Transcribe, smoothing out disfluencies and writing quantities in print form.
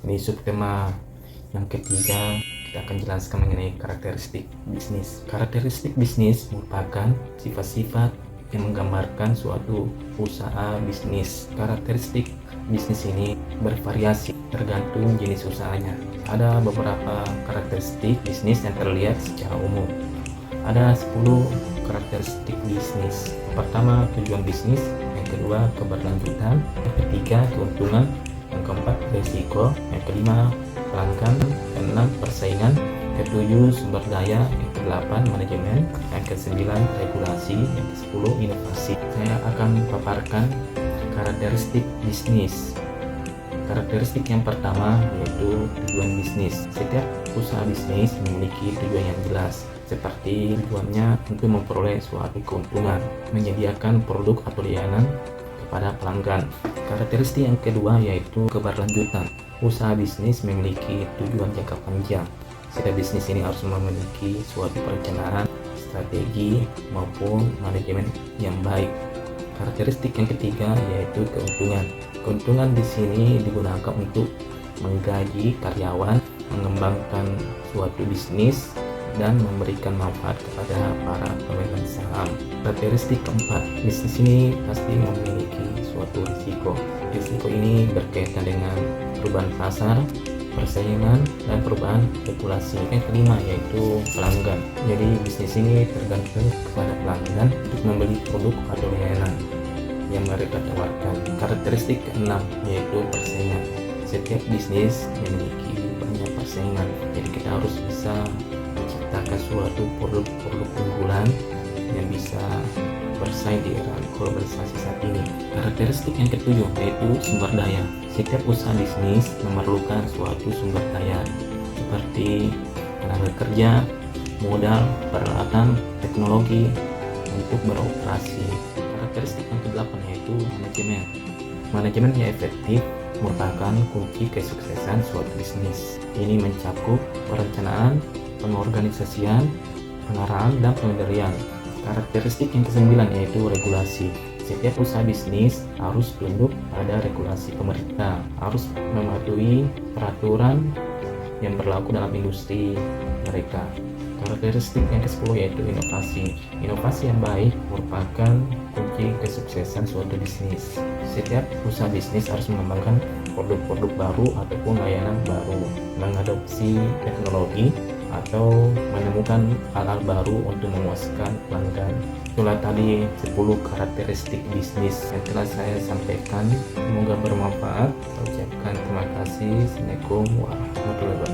Di subtema yang ketiga, kita akan jelaskan mengenai karakteristik bisnis. Karakteristik bisnis merupakan sifat-sifat yang menggambarkan suatu usaha bisnis. Karakteristik bisnis ini bervariasi tergantung jenis usahanya. Ada beberapa karakteristik bisnis yang terlihat secara umum. Ada 10 karakteristik bisnis. Pertama, tujuan bisnis. Yang kedua, keberlanjutan. Yang ketiga, keuntungan. Yang keempat, risiko. Yang kelima, pelanggan. Keenam, persaingan. Ketujuh, sumber daya. Yang kedelapan, manajemen. Yang kesembilan, regulasi. Yang kesepuluh, inovasi. Saya akan paparkan karakteristik bisnis. Karakteristik yang pertama yaitu tujuan bisnis. Setiap usaha bisnis memiliki tujuan yang jelas, seperti tujuannya untuk memperoleh suatu keuntungan, menyediakan produk atau layanan kepada pelanggan. Karakteristik yang kedua yaitu keberlanjutan. Usaha bisnis memiliki tujuan jangka panjang. Setiap bisnis ini harus memiliki suatu perencanaan, strategi maupun manajemen yang baik. Karakteristik yang ketiga yaitu keuntungan. Keuntungan di sini digunakan untuk menggaji karyawan, mengembangkan suatu bisnis, dan memberikan manfaat kepada para pemegang saham. Karakteristik keempat, bisnis ini pasti memiliki suatu risiko. Risiko ini berkaitan dengan perubahan pasar, persaingan, dan perubahan regulasi. Yang kelima yaitu pelanggan. Jadi bisnis ini tergantung kepada pelanggan untuk membeli produk atau layanan yang mereka tawarkan. Karakteristik keenam yaitu persaingan. Setiap bisnis memiliki banyak persaingan, jadi kita harus bisa menciptakan suatu produk unggulan yang bisa bersaing di era globalisasi saat ini. Karakteristik yang ketujuh yaitu sumber daya. Setiap usaha bisnis memerlukan suatu sumber daya seperti tenaga kerja, modal, peralatan, teknologi untuk beroperasi. Karakteristik yang kedelapan yaitu manajemen. Manajemen yang efektif merupakan kunci kesuksesan suatu bisnis. Ini mencakup perencanaan, pengorganisasian, pengarahan, dan pengendalian. Karakteristik yang kesembilan yaitu regulasi. Setiap usaha bisnis harus tunduk pada regulasi pemerintah, harus mematuhi peraturan yang berlaku dalam industri mereka. Karakteristik yang ke-10 yaitu inovasi. Inovasi yang baik merupakan kunci kesuksesan suatu bisnis. Setiap usaha bisnis harus mengembangkan produk-produk baru ataupun layanan baru, mengadopsi teknologi, atau menemukan hal-hal baru untuk memuaskan pelanggan. Itulah tadi 10 karakteristik bisnis yang telah saya sampaikan. Semoga bermanfaat. Saya ucapkan terima kasih. Assalamualaikum warahmatullahi wabarakatuh.